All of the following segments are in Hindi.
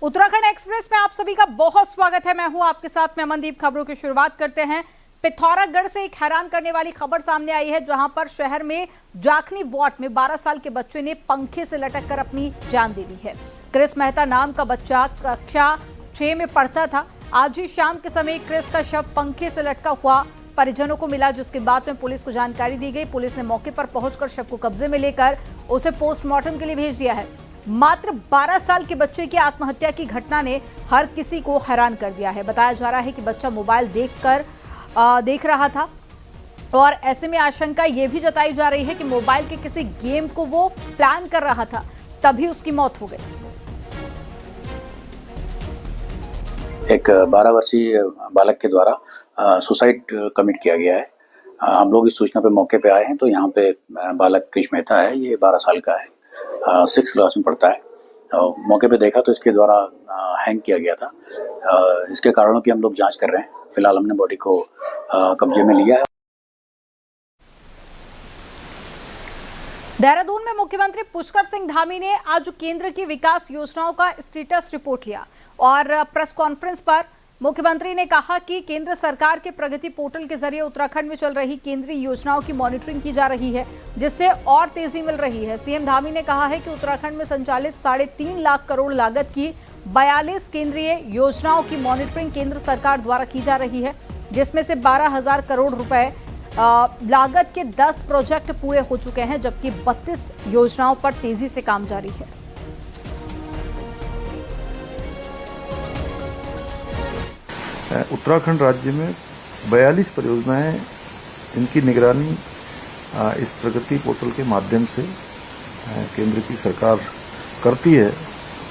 उत्तराखंड एक्सप्रेस में आप सभी का बहुत स्वागत है। मैं हूं आपके साथ में अमनदीप। खबरों की शुरुआत करते हैं। पिथौरागढ़ से एक हैरान करने वाली खबर सामने आई है, जहां पर शहर में जाखनी वार्ड में 12 साल के बच्चे ने पंखे से लटककर अपनी जान दे दी है। क्रिस मेहता नाम का बच्चा कक्षा 6 में पढ़ता था। आज ही शाम के समय क्रिस का शव पंखे से लटका हुआ परिजनों को मिला, जिसके बाद में पुलिस को जानकारी दी गई। पुलिस ने मौके पर पहुंचकर शव को कब्जे में लेकर उसे पोस्टमार्टम के लिए भेज दिया है। मात्र 12 साल के बच्चे की आत्महत्या की घटना ने हर किसी को हैरान कर दिया है। बताया जा रहा है कि बच्चा मोबाइल देख रहा था और ऐसे में आशंका यह भी जताई जा रही है कि मोबाइल के किसी गेम को वो प्लान कर रहा था, तभी उसकी मौत हो गई। एक 12 वर्षीय बालक के द्वारा सुसाइड कमिट किया गया है। हम लोग इस सूचना पे मौके पे आए हैं, तो यहाँ पे बालक क्रिश मेहता है, ये 12 साल का है, 6th क्लास में पढ़ता है। मौके पे देखा तो इसके द्वारा हैंग किया गया था। इसके कारणों की हम लोग जांच कर रहे हैं। फिलहाल हमने बॉडी को कब्जे में लिया है। देहरादून में मुख्यमंत्री पुष्कर सिंह धामी ने आज केंद्र की विकास योजनाओं का स्टेटस रिपोर्ट लिया और प्रेस कॉन्फ्रेंस पर मुख्यमंत्री ने कहा कि केंद्र सरकार के प्रगति पोर्टल के जरिए उत्तराखंड में चल रही केंद्रीय योजनाओं की मॉनिटरिंग की जा रही है, जिससे और तेजी मिल रही है। सीएम धामी ने कहा है कि उत्तराखंड में संचालित 3.5 लाख करोड़ लागत की 42 केंद्रीय योजनाओं की मॉनिटरिंग केंद्र सरकार द्वारा की जा रही है, जिसमें से 12,000 करोड़ रुपए लागत के 10 प्रोजेक्ट पूरे हो चुके हैं, जबकि 32 योजनाओं पर तेजी से काम जारी है। उत्तराखंड राज्य में 42 परियोजनाएं, इनकी निगरानी इस प्रगति पोर्टल के माध्यम से केंद्र की सरकार करती है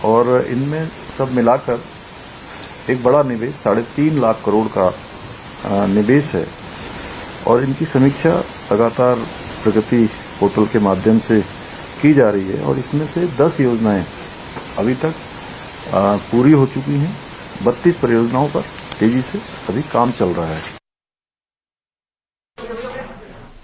और इनमें सब मिलाकर एक बड़ा निवेश 3.5 लाख करोड़ का निवेश है और इनकी समीक्षा लगातार प्रगति पोर्टल के माध्यम से की जा रही है और इसमें से 10 योजनाएं अभी तक पूरी हो चुकी हैं। 32 परियोजनाओं पर तेजी से अभी काम चल रहा है।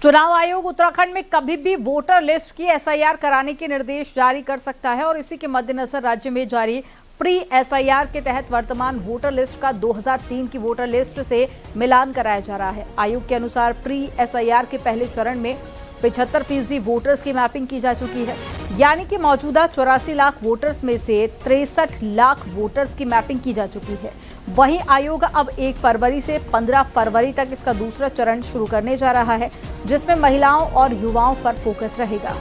चुनाव आयोग उत्तराखंड में कभी भी वोटर लिस्ट की एसआईआर कराने के निर्देश जारी कर सकता है और इसी के मद्देनजर राज्य में जारी प्री एसआईआर के तहत वर्तमान वोटर लिस्ट का 2003 की वोटर लिस्ट से मिलान कराया जा रहा है। आयोग के अनुसार प्री एसआईआर के पहले चरण में 75% वोटर्स की मैपिंग की जा चुकी है, यानी कि मौजूदा 84 लाख वोटर्स में से 63 लाख वोटर्स की मैपिंग की जा चुकी है। वहीं आयोग अब 1 फरवरी से 15 फरवरी तक इसका दूसरा चरण शुरू करने जा रहा है, जिसमें महिलाओं और युवाओं पर फोकस रहेगा।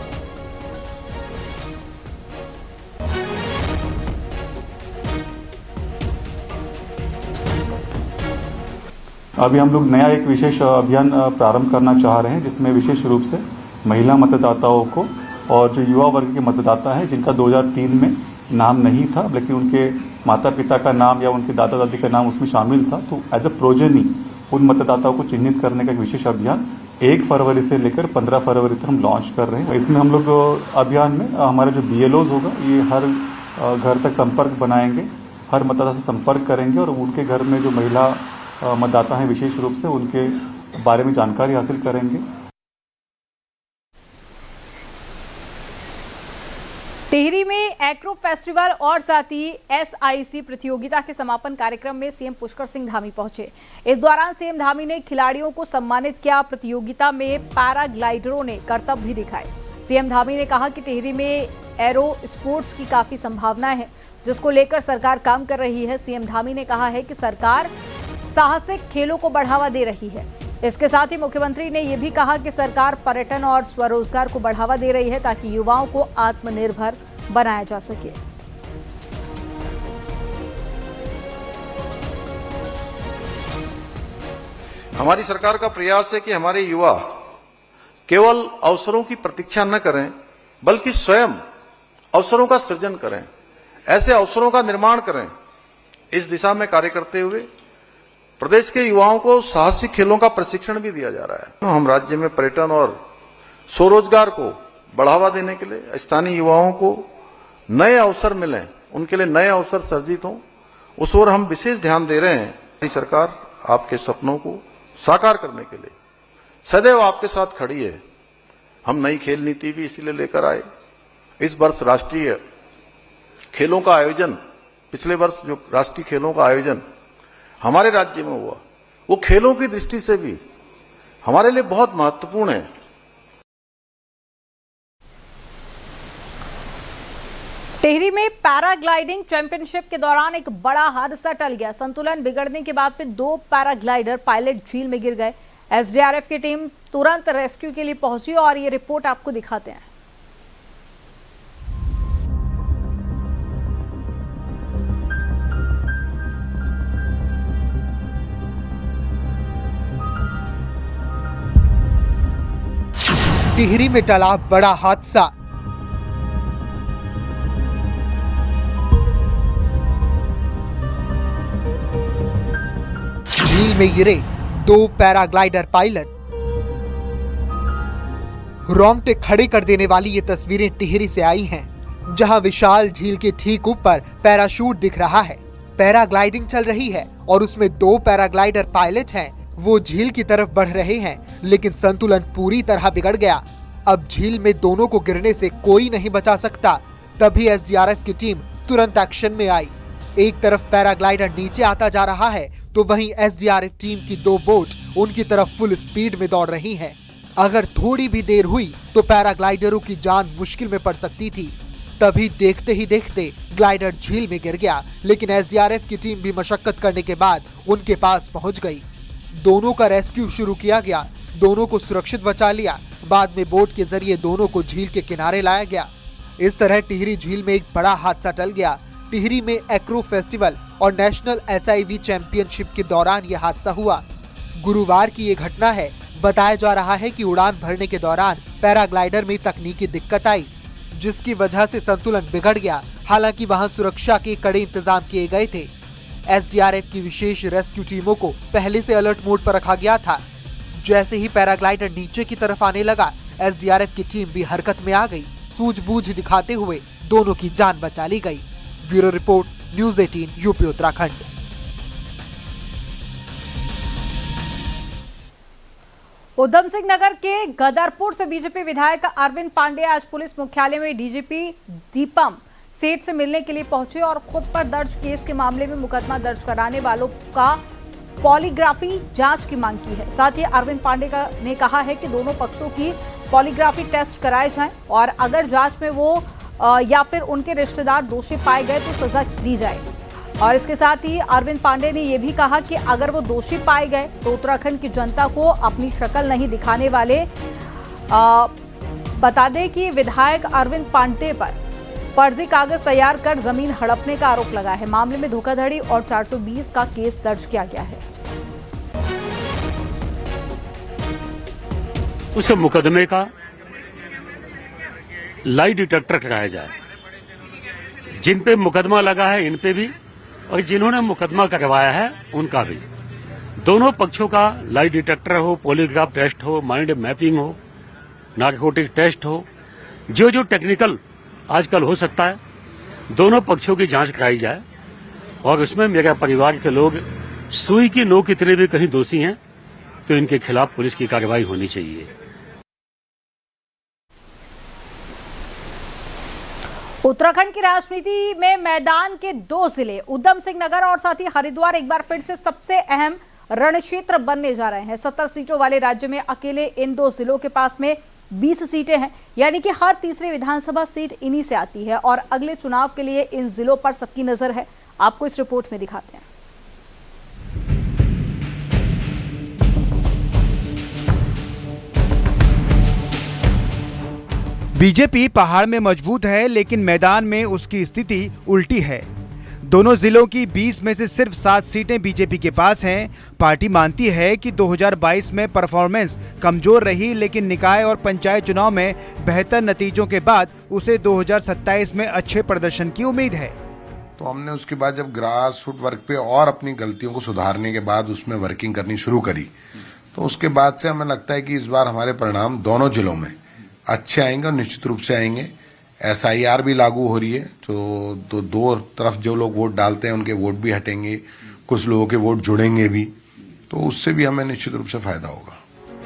अभी हम लोग नया एक विशेष अभियान प्रारंभ करना चाह रहे हैं, जिसमें विशेष रूप से महिला मतदाताओं को और जो युवा वर्ग के मतदाता हैं जिनका 2003 में नाम नहीं था, लेकिन उनके माता पिता का नाम या उनके दादा दादी का नाम उसमें शामिल था, तो एज अ प्रोजेनी उन मतदाताओं को चिन्हित करने का एक विशेष अभियान 1 फरवरी से लेकर 15 फरवरी तक हम लॉन्च कर रहे हैं। इसमें हम लोग अभियान में हमारा जो BLOs होगा, ये हर घर तक संपर्क बनाएंगे, हर मतदाता से संपर्क करेंगे और उनके घर में जो महिला मतदाता हैं विशेष रूप से उनके बारे में जानकारी हासिल करेंगे। टिहरी में एग्रो फेस्टिवल और साथ ही SIC प्रतियोगिता के समापन कार्यक्रम में सीएम पुष्कर सिंह धामी पहुंचे। इस दौरान सीएम धामी ने खिलाड़ियों को सम्मानित किया। प्रतियोगिता में पैराग्लाइडरों ने करतब भी दिखाए। सीएम धामी ने कहा कि टिहरी में एरो स्पोर्ट्स की काफी संभावनाएं हैं, जिसको लेकर सरकार काम कर रही है। सीएम धामी ने कहा है कि सरकार साहसिक खेलों को बढ़ावा दे रही है। इसके साथ ही मुख्यमंत्री ने यह भी कहा कि सरकार पर्यटन और स्वरोजगार को बढ़ावा दे रही है, ताकि युवाओं को आत्मनिर्भर बनाया जा सके। हमारी सरकार का प्रयास है कि हमारे युवा केवल अवसरों की प्रतीक्षा न करें, बल्कि स्वयं अवसरों का सृजन करें, ऐसे अवसरों का निर्माण करें। इस दिशा में कार्य करते हुए प्रदेश के युवाओं को साहसिक खेलों का प्रशिक्षण भी दिया जा रहा है। हम राज्य में पर्यटन और स्वरोजगार को बढ़ावा देने के लिए स्थानीय युवाओं को नए अवसर मिलें, उनके लिए नए अवसर सर्जित हों, उस ओर हम विशेष ध्यान दे रहे हैं। सरकार आपके सपनों को साकार करने के लिए सदैव आपके साथ खड़ी है। हम नई खेल नीति भी इसीलिए लेकर आए। इस वर्ष राष्ट्रीय खेलों का आयोजन पिछले वर्ष जो राष्ट्रीय खेलों का आयोजन हमारे राज्य में हुआ, वो खेलों की दृष्टि से भी हमारे लिए बहुत महत्वपूर्ण है। टिहरी में पैराग्लाइडिंग चैंपियनशिप के दौरान एक बड़ा हादसा टल गया। संतुलन बिगड़ने के बाद में 2 पैराग्लाइडर पायलट झील में गिर गए। एसडीआरएफ की टीम तुरंत रेस्क्यू के लिए पहुंची और ये रिपोर्ट आपको दिखाते हैं। टिहरी में टला बड़ा हादसा। झील में गिरे 2 पैराग्लाइडर पायलट। रोंगटे खड़े कर देने वाली ये तस्वीरें टिहरी से आई हैं, जहां विशाल झील के ठीक ऊपर पैराशूट दिख रहा है। पैराग्लाइडिंग चल रही है और उसमें 2 पैराग्लाइडर पायलट हैं। वो झील की तरफ बढ़ रहे हैं, लेकिन संतुलन पूरी तरह बिगड़ गया। अब झील में दोनों को गिरने से कोई नहीं बचा सकता। तभी एसडीआरएफ की टीम तुरंत एक्शन में आई। एक तरफ पैराग्लाइडर नीचे आता जा रहा है, तो वहीं एसडीआरएफ टीम की 2 बोट उनकी तरफ फुल स्पीड में दौड़ रही हैं। अगर थोड़ी भी देर हुई तो पैराग्लाइडरों की जान मुश्किल में पड़ सकती थी। तभी देखते ही देखते ग्लाइडर झील में गिर गया, लेकिन एसडीआरएफ की टीम भी मशक्कत करने के बाद उनके पास पहुंच गई। दोनों का रेस्क्यू शुरू किया गया, दोनों को सुरक्षित बचा लिया। बाद में बोट के जरिए दोनों को झील के किनारे लाया गया। इस तरह टिहरी झील में एक बड़ा हादसा टल गया। टिहरी में एक्रो फेस्टिवल और नेशनल एसआईवी चैंपियनशिप के दौरान यह हादसा हुआ। गुरुवार की ये घटना है। बताया जा रहा है कि उड़ान भरने के दौरान पैराग्लाइडर में तकनीकी दिक्कत आई, जिसकी वजह से संतुलन बिगड़ गया। हालांकि वहां सुरक्षा के कड़े इंतजाम किए गए थे। एसडीआरएफ की विशेष रेस्क्यू टीमों को पहले से अलर्ट मोड पर रखा गया था। जैसे ही पैराग्लाइडर नीचे की तरफ आने लगा, एसडीआरएफ की टीम भी हरकत में आ गई। सूझबूझ दिखाते हुए दोनों की जान बचा ली गई। Bureau report, news 18, UP Uttarakhand. Udham Singh Nagar के गदरपुर से बीजेपी विधायक अरविंद पांडे आज पुलिस मुख्यालय में डीजीपी दीपम सेठ से मिलने के लिए पहुंचे और खुद पर दर्ज केस के मामले में मुकदमा दर्ज कराने वालों का पॉलीग्राफी जांच की मांग की है। साथ ही अरविंद पांडे ने कहा है कि दोनों पक्षों की पॉलीग्राफी टेस्ट कराए जाएं और अगर जांच में वो या फिर उनके रिश्तेदार दोषी पाए गए तो सजा दी जाए। और इसके साथ ही अरविंद पांडे ने यह भी कहा कि अगर वो दोषी पाए गए तो उत्तराखंड की जनता को अपनी शक्ल नहीं दिखाने वाले। बता दें कि विधायक अरविंद पांडे पर फर्जी कागज तैयार कर जमीन हड़पने का आरोप लगा है। मामले में धोखाधड़ी और 420 का केस दर्ज किया गया है। उस मुकदमे का लाई डिटेक्टर कराया जाए। जिन पे मुकदमा लगा है इन पे भी और जिन्होंने मुकदमा करवाया है उनका भी। दोनों पक्षों का लाई डिटेक्टर हो, पॉलीग्राफ टेस्ट हो, माइंड मैपिंग हो, नारकोटिक टेस्ट हो, जो जो टेक्निकल आजकल हो सकता है, दोनों पक्षों की जांच कराई जाए। और उसमें मेरा परिवार के लोग सुई की नोक इतने भी कहीं दोषी हैं तो इनके खिलाफ पुलिस की कार्रवाई होनी चाहिए। उत्तराखंड की राजनीति में मैदान के 2 जिले उधम सिंह नगर और साथ ही हरिद्वार एक बार फिर से सबसे अहम रणक्षेत्र बनने जा रहे हैं। 70 सीटों वाले राज्य में अकेले इन 2 जिलों के पास में 20 सीटें हैं, यानी कि हर तीसरी विधानसभा सीट इन्हीं से आती है और अगले चुनाव के लिए इन जिलों पर सबकी नजर है। आपको इस रिपोर्ट में दिखाते हैं। बीजेपी पहाड़ में मजबूत है, लेकिन मैदान में उसकी स्थिति उल्टी है। दोनों जिलों की 20 में से सिर्फ 7 सीटें बीजेपी के पास हैं। पार्टी मानती है कि 2022 में परफॉर्मेंस कमजोर रही, लेकिन निकाय और पंचायत चुनाव में बेहतर नतीजों के बाद उसे 2027 में अच्छे प्रदर्शन की उम्मीद है। तो हमने उसके बाद जब ग्रास रूट वर्क पे और अपनी गलतियों को सुधारने के बाद उसमें वर्किंग करनी शुरू करी, तो उसके बाद से हमें लगता है कि इस बार हमारे परिणाम दोनों जिलों में अच्छे आएंगे और निश्चित रूप से आएंगे। SIR भी लागू हो रही है, तो दो तरफ जो लोग वोट डालते हैं उनके वोट भी हटेंगे, कुछ लोगों के वोट जुड़ेंगे भी, तो उससे भी हमें निश्चित रूप से फायदा होगा।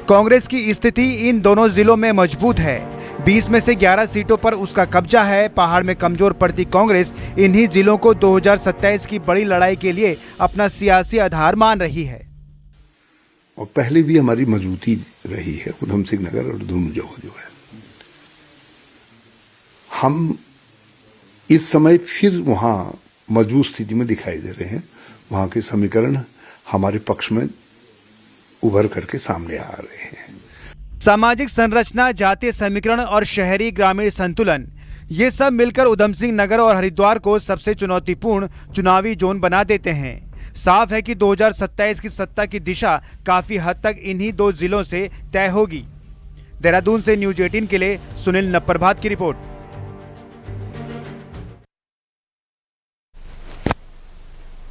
कांग्रेस की स्थिति इन दोनों जिलों में मजबूत है। 20 में से 11 सीटों पर उसका कब्जा है। पहाड़ में कमजोर पड़ती कांग्रेस इन्हीं जिलों को 2027 की बड़ी लड़ाई के लिए अपना सियासी आधार मान रही है। और पहले भी हमारी मजबूती रही है उधम सिंह नगर और धूम जो है। हम इस समय फिर वहां मजबूत स्थिति में दिखाई दे रहे हैं। वहां के समीकरण हमारे पक्ष में उभर करके सामने आ रहे हैं। सामाजिक संरचना, जातीय समीकरण और शहरी ग्रामीण संतुलन, ये सब मिलकर उधम सिंह नगर और हरिद्वार को सबसे चुनौतीपूर्ण चुनावी जोन बना देते हैं। साफ है कि 2027 की सत्ता की दिशा काफी हद तक इन्हीं दो जिलों से तय होगी। देहरादून से न्यूज 18 के लिए सुनील नप्परभात की रिपोर्ट।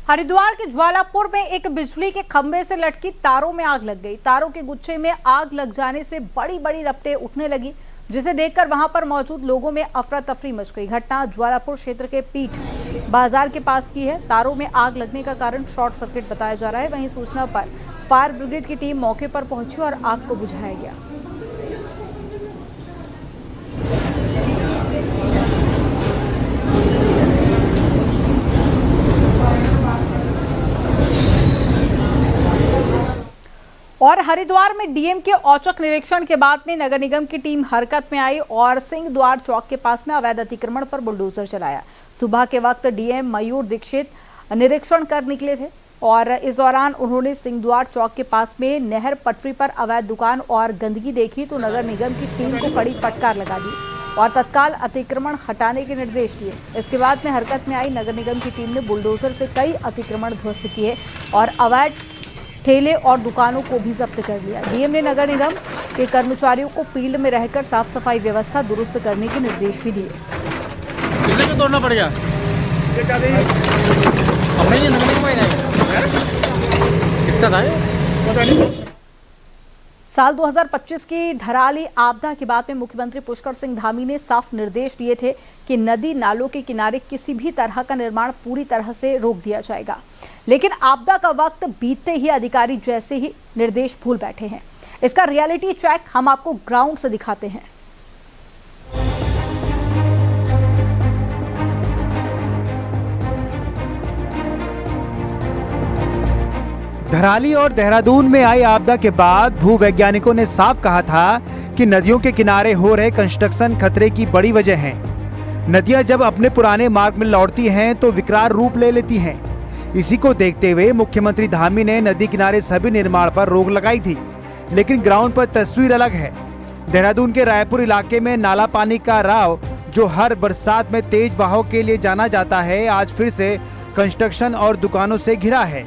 हरिद्वार के ज्वालापुर में एक बिजली के खंभे से लटकी तारों में आग लग गई। तारों के गुच्छे में आग लग जाने से बड़ी बड़ी लपटें उठने लगी, जिसे देखकर वहां पर मौजूद लोगों में अफरा तफरी मच गई। घटना ज्वालापुर क्षेत्र के पीठ बाजार के पास की है। तारों में आग लगने का कारण शॉर्ट सर्किट बताया जा रहा है। वहीं सूचना पर फायर ब्रिगेड की टीम मौके पर पहुंची और आग को बुझाया गया। और हरिद्वार में डीएम के औचक निरीक्षण के बाद में नगर निगम की टीम हरकत में आई और सिंह द्वार चौक के पास में अवैध अतिक्रमण पर बुलडोजर चलाया। सुबह के वक्त डीएम मयूर दीक्षित निरीक्षण कर निकले थे और इस दौरान उन्होंने सिंह द्वार चौक के पास में नहर पटरी पर अवैध दुकान और गंदगी देखी तो नगर निगम की टीम को कड़ी फटकार लगा दी और तत्काल अतिक्रमण हटाने के निर्देश दिए। इसके बाद में हरकत में आई नगर निगम की टीम ने बुलडोजर से कई अतिक्रमण ध्वस्त किए और अवैध ठेले और दुकानों को भी जब्त कर लिया। डीएम ने नगर निगम के कर्मचारियों को फील्ड में रहकर साफ सफाई व्यवस्था दुरुस्त करने के निर्देश भी दिए। कितने को तोड़ना पड़ेगा? अपने ये नगर निगम किसका था? पता नहीं। साल 2025 की धराली आपदा के बाद में मुख्यमंत्री पुष्कर सिंह धामी ने साफ निर्देश दिए थे कि नदी नालों के किनारे किसी भी तरह का निर्माण पूरी तरह से रोक दिया जाएगा। लेकिन आपदा का वक्त बीतते ही अधिकारी जैसे ही निर्देश भूल बैठे हैं। इसका रियलिटी चेक हम आपको ग्राउंड से दिखाते हैं। धराली और देहरादून में आई आपदा के बाद भूवैज्ञानिकों ने साफ कहा था कि नदियों के किनारे हो रहे कंस्ट्रक्शन खतरे की बड़ी वजह है। नदियां जब अपने पुराने मार्ग में लौटती हैं तो विकराल रूप ले लेती हैं। इसी को देखते हुए मुख्यमंत्री धामी ने नदी किनारे सभी निर्माण पर रोक लगाई थी। लेकिन ग्राउंड पर तस्वीर अलग है। देहरादून के रायपुर इलाके में नाला पानी का राव, जो हर बरसात में तेज बहाव के लिए जाना जाता है, आज फिर से कंस्ट्रक्शन और दुकानों से घिरा है।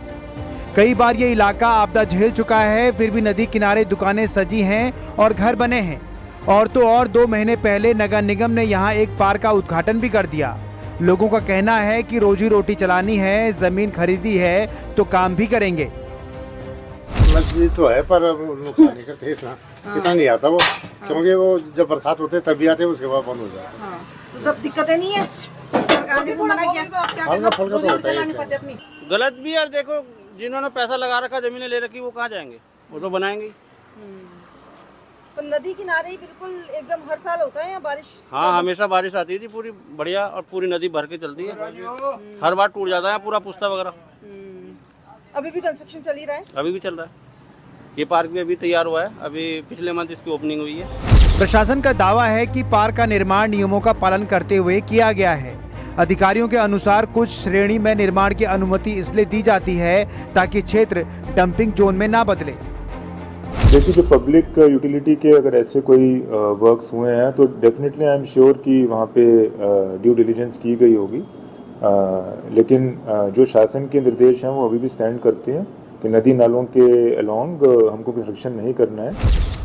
कई बार ये इलाका आपदा झेल चुका है, फिर भी नदी किनारे दुकानें सजी हैं और घर बने हैं। और तो और 2 महीने पहले नगर निगम ने यहाँ एक पार्क का उद्घाटन भी कर दिया। लोगों का कहना है कि रोजी रोटी चलानी है, जमीन खरीदी है तो काम भी करेंगे। मजबूरी तो है पर नुकसान नहीं करते इतना नहीं आता वो, क्योंकि वो जब बरसात होते तभी आते उसके बाद बंद हो जाता है। तो तब दिक्कतें नहीं है। गलत भी यार, देखो जिन्होंने पैसा लगा रखा, जमीनें ले रखी, वो कहाँ जाएंगे? वो तो बनाएंगे। तो नदी किनारे ही बिल्कुल एकदम हर साल होता है या बारिश? हाँ, हमेशा बारिश आती थी पूरी बढ़िया, और पूरी नदी भर के चलती है। हर बार टूट जाता है पूरा पुस्ता वगैरह। अभी भी कंस्ट्रक्शन चल ही रहा है? अभी भी चल रहा है। ये पार्क भी अभी तैयार हुआ है, अभी पिछले मंथ इसकी ओपनिंग हुई है। प्रशासन का दावा है कि पार्क का निर्माण नियमों का पालन करते हुए किया गया है। अधिकारियों के अनुसार कुछ श्रेणी में निर्माण की अनुमति इसलिए दी जाती है ताकि क्षेत्र डंपिंग जोन में ना बदले। देखिए, जो पब्लिक यूटिलिटी के अगर ऐसे कोई वर्क्स हुए हैं तो डेफिनेटली आई एम श्योर कि वहाँ पे ड्यू डिलिजेंस की गई होगी। लेकिन जो शासन के निर्देश हैं वो अभी भी स्टैंड करते हैं कि नदी नालों के अलोंग हमको कंस्ट्रक्शन नहीं करना है।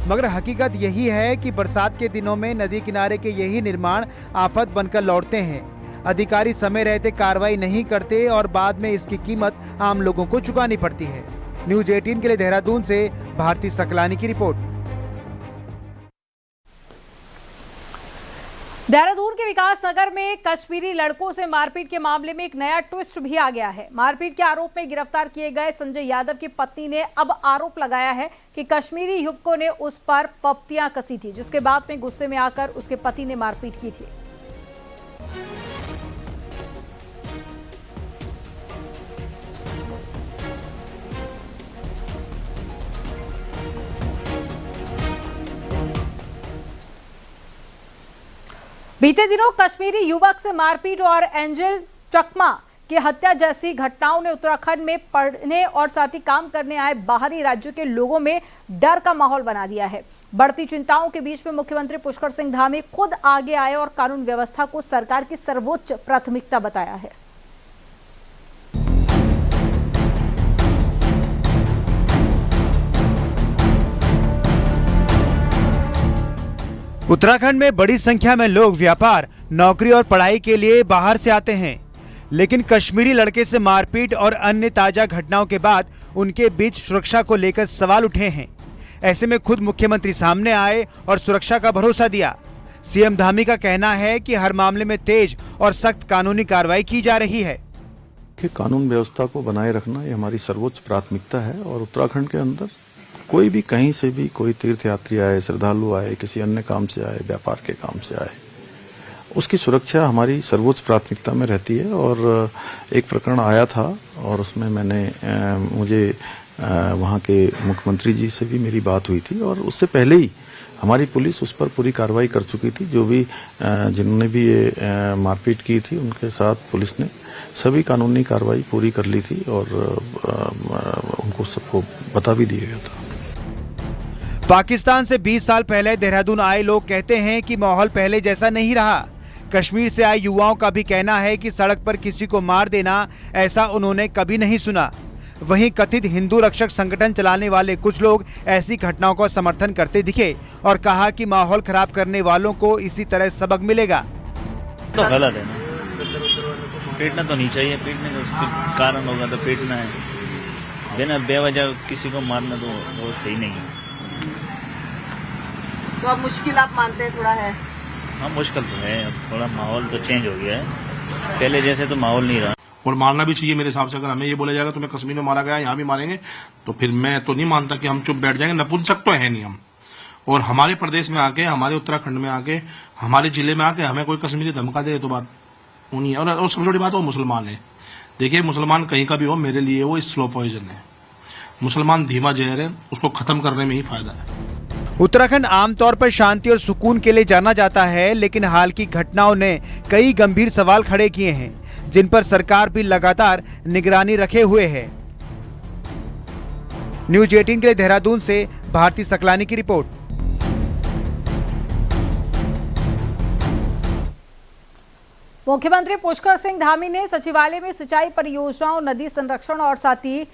मगर हकीकत यही है कि बरसात के दिनों में नदी किनारे के यही निर्माण आफत बनकर लौटते हैं। अधिकारी समय रहते कार्रवाई नहीं करते और बाद में इसकी कीमत आम लोगों को चुकानी पड़ती है। न्यूज 18 के लिए देहरादून से भारती सकलानी की रिपोर्ट। देहरादून के विकास नगर में कश्मीरी लड़कों से मारपीट के मामले में एक नया ट्विस्ट भी आ गया है। मारपीट के आरोप में गिरफ्तार किए गए संजय यादव की पत्नी ने अब आरोप लगाया है कि कश्मीरी युवकों ने उस पर फप्तियां कसी थी, जिसके बाद में गुस्से में आकर उसके पति ने मारपीट की थी। बीते दिनों कश्मीरी युवक से मारपीट और एंजल चकमा की हत्या जैसी घटनाओं ने उत्तराखंड में पढ़ने और साथ ही काम करने आए बाहरी राज्यों के लोगों में डर का माहौल बना दिया है। बढ़ती चिंताओं के बीच में मुख्यमंत्री पुष्कर सिंह धामी खुद आगे आए और कानून व्यवस्था को सरकार की सर्वोच्च प्राथमिकता बताया है। उत्तराखंड में बड़ी संख्या में लोग व्यापार, नौकरी और पढ़ाई के लिए बाहर से आते हैं, लेकिन कश्मीरी लड़के से मारपीट और अन्य ताजा घटनाओं के बाद उनके बीच सुरक्षा को लेकर सवाल उठे हैं। ऐसे में खुद मुख्यमंत्री सामने आए और सुरक्षा का भरोसा दिया। सीएम धामी का कहना है कि हर मामले में तेज और सख्त कानूनी कार्रवाई की जा रही है। कि कानून व्यवस्था को बनाए रखना ये हमारी सर्वोच्च प्राथमिकता है और उत्तराखंड के अंदर कोई भी कहीं से भी कोई तीर्थ यात्री आए, श्रद्धालु आए, किसी अन्य काम से आए, व्यापार के काम से आए, उसकी सुरक्षा हमारी सर्वोच्च प्राथमिकता में रहती है। और एक प्रकरण आया था और उसमें मुझे वहाँ के मुख्यमंत्री जी से भी मेरी बात हुई थी और उससे पहले ही हमारी पुलिस उस पर पूरी कार्रवाई कर चुकी थी। जो भी जिन्होंने भी ये मारपीट की थी उनके साथ पुलिस ने सभी कानूनी कार्रवाई पूरी कर ली थी और उनको सबको बता भी दिया गया था। पाकिस्तान से 20 साल पहले देहरादून आए लोग कहते हैं कि माहौल पहले जैसा नहीं रहा। कश्मीर से आए युवाओं का भी कहना है कि सड़क पर किसी को मार देना ऐसा उन्होंने कभी नहीं सुना। वहीं कथित हिंदू रक्षक संगठन चलाने वाले कुछ लोग ऐसी घटनाओं का समर्थन करते दिखे और कहा कि माहौल खराब करने वालों को इसी तरह सबक मिलेगा। तो गलत है ना, पीटना तो नहीं चाहिए, पीटने का कारण होगा तो पीटना है, बिना बेवजह किसी को मारना तो वो सही नहीं है। तो अब मुश्किल आप मानते हैं थोड़ा है? हाँ मुश्किल तो है, अब थोड़ा माहौल तो चेंज हो गया है, पहले जैसे तो माहौल नहीं रहा। और मारना भी चाहिए मेरे हिसाब से। अगर हमें ये बोला जाएगा तुम्हें कश्मीर में मारा गया, यहाँ भी मारेंगे, तो फिर मैं तो नहीं मानता कि हम चुप बैठ जाएंगे। नपुंसक तो है नहीं हम। और हमारे प्रदेश में आके, हमारे उत्तराखंड में आके, हमारे जिले में आके हमें कोई कश्मीरी धमका दे तो बात वो नहीं है। और सबसे बड़ी बात वो मुसलमान है। देखिए मुसलमान कहीं का भी हो, मेरे लिए वो स्लो पॉइजन है। मुसलमान धीमा जहर है, उसको खत्म करने में ही फायदा है। उत्तराखंड आमतौर पर शांति और सुकून के लिए जाना जाता है, लेकिन हाल की घटनाओं ने कई गंभीर सवाल खड़े किए हैं, जिन पर सरकार भी लगातार निगरानी रखे हुए है। न्यूज 18 के लिए देहरादून से भारती सकलानी की रिपोर्ट। मुख्यमंत्री पुष्कर सिंह धामी ने सचिवालय में सिंचाई परियोजनाओं, नदी संरक्षण और साथ ही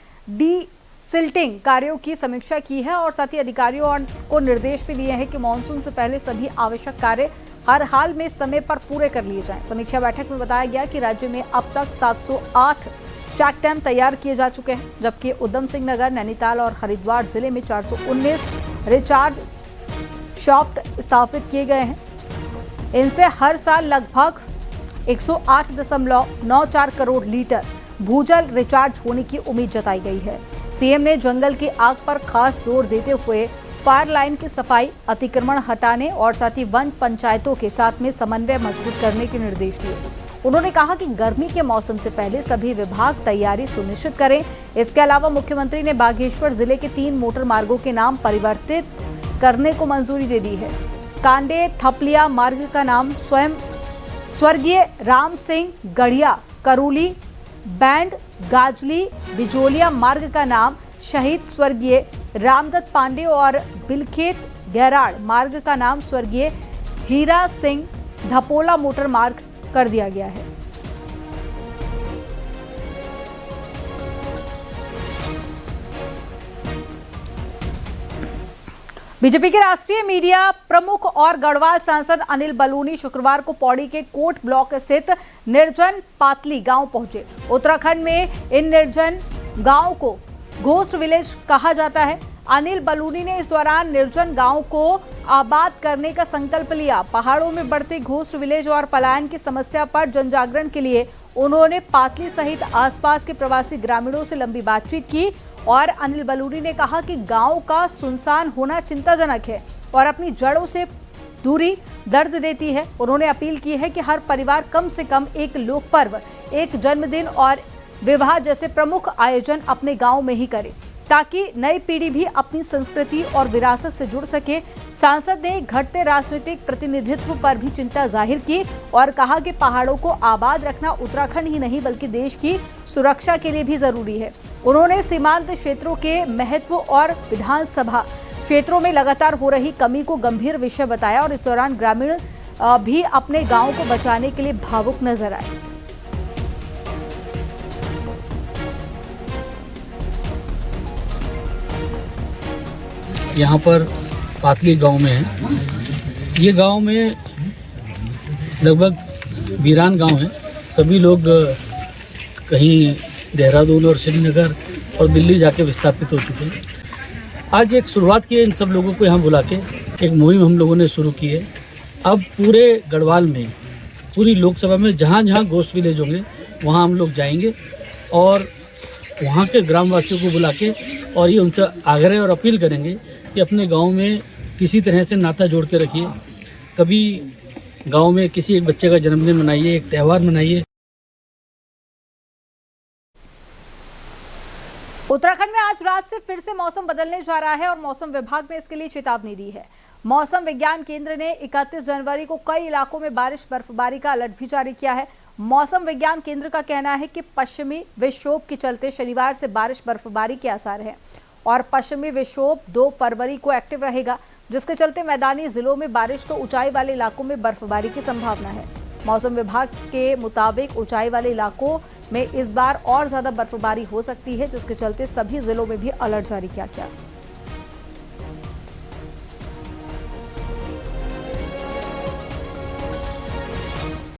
सिल्टिंग कार्यों की समीक्षा की है और साथ ही अधिकारियों को निर्देश भी दिए हैं कि मानसून से पहले सभी आवश्यक कार्य हर हाल में समय पर पूरे कर लिए जाएं। समीक्षा बैठक में बताया गया कि राज्य में अब तक 708 चेक डैम तैयार किए जा चुके हैं, जबकि उधम सिंह नगर, नैनीताल और हरिद्वार जिले में 419 रिचार्ज शाफ्ट स्थापित किए गए हैं। इनसे हर साल लगभग 108.94 करोड़ लीटर भूजल रिचार्ज होने की उम्मीद जताई गई है। सीएम ने जंगल की आग पर खास जोर देते हुए फायर लाइन की सफाई, अतिक्रमण हटाने और साथ ही वन पंचायतों के साथ में समन्वय मजबूत करने के निर्देश दिए। उन्होंने कहा कि गर्मी के मौसम से पहले सभी विभाग तैयारी सुनिश्चित करें। इसके अलावा मुख्यमंत्री ने बागेश्वर जिले के 3 मोटर मार्गों के नाम परिवर्तित करने को मंजूरी दे दी है। कांडे थपलिया मार्ग का नाम स्वर्गीय राम सिंह गढ़िया करूली, बैंड गाजली बिजोलिया मार्ग का नाम शहीद स्वर्गीय रामदत्त पांडे और बिलखेत गैराड़ मार्ग का नाम स्वर्गीय हीरा सिंह धपोला मोटर मार्ग कर दिया गया है। बीजेपी के राष्ट्रीय मीडिया प्रमुख और गढ़वाल सांसद अनिल बलूनी शुक्रवार को पौड़ी के कोट ब्लॉक स्थित निर्जन पातली गांव पहुंचे। उत्तराखंड में इन निर्जन गांव को घोस्ट विलेज कहा जाता है। अनिल बलूनी ने इस दौरान निर्जन गांव को आबाद करने का संकल्प लिया। पहाड़ों में बढ़ते घोस्ट विलेज और पलायन की समस्या पर जन जागरण के लिए उन्होंने पातली सहित आसपास के प्रवासी ग्रामीणों से लंबी बातचीत की और अनिल बलूनी ने कहा कि गांव का सुनसान होना चिंताजनक है और अपनी जड़ों से दूरी दर्द देती है। उन्होंने अपील की है कि हर परिवार कम से कम एक लोक पर्व, एक जन्मदिन और विवाह जैसे प्रमुख आयोजन अपने गांव में ही करे ताकि नई पीढ़ी भी अपनी संस्कृति और विरासत से जुड़ सके। सांसद ने घटते राजनीतिक प्रतिनिधित्व पर भी चिंता जाहिर की और कहा कि पहाड़ों को आबाद रखना उत्तराखंड ही नहीं बल्कि देश की सुरक्षा के लिए भी जरूरी है। उन्होंने सीमांत क्षेत्रों के महत्व और विधानसभा क्षेत्रों में लगातार हो रही कमी को गंभीर विषय बताया और इस दौरान ग्रामीण भी अपने गांव को बचाने के लिए भावुक नजर आए। यहाँ पर पातली गांव में है। ये गांव में लगभग वीरान गांव है। सभी लोग कहीं देहरादून और श्रीनगर और दिल्ली जाके विस्थापित हो चुके हैं। आज एक शुरुआत की है इन सब लोगों को यहाँ बुला के एक मुहिम हम लोगों ने शुरू की है। अब पूरे गढ़वाल में, पूरी लोकसभा में जहाँ जहाँ गोस्ट विलेज होंगे वहाँ हम लोग जाएंगे और वहाँ के ग्रामवासियों को बुला के और ये उनसे आग्रह और अपील करेंगे कि अपने गांव में किसी तरह से नाता जोड़ के रखिए। कभी गांव में किसी एक बच्चे का जन्मदिन मनाइए, एक त्यौहार मनाइए। उत्तराखंड में आज रात से फिर से मौसम बदलने जा रहा है और मौसम विभाग ने इसके लिए चेतावनी दी है। मौसम विज्ञान केंद्र ने 31 जनवरी को कई इलाकों में बारिश बर्फबारी का अलर्ट भी जारी किया है। मौसम विज्ञान केंद्र का कहना है कि पश्चिमी विक्षोभ के चलते शनिवार से बारिश बर्फबारी के आसार हैं और पश्चिमी विक्षोभ 2 फरवरी को एक्टिव रहेगा, जिसके चलते मैदानी जिलों में बारिश तो ऊंचाई वाले इलाकों में बर्फबारी की संभावना है। मौसम विभाग के मुताबिक ऊंचाई वाले इलाकों में इस बार और ज्यादा बर्फबारी हो सकती है, जिसके चलते सभी जिलों में भी अलर्ट जारी किया गया।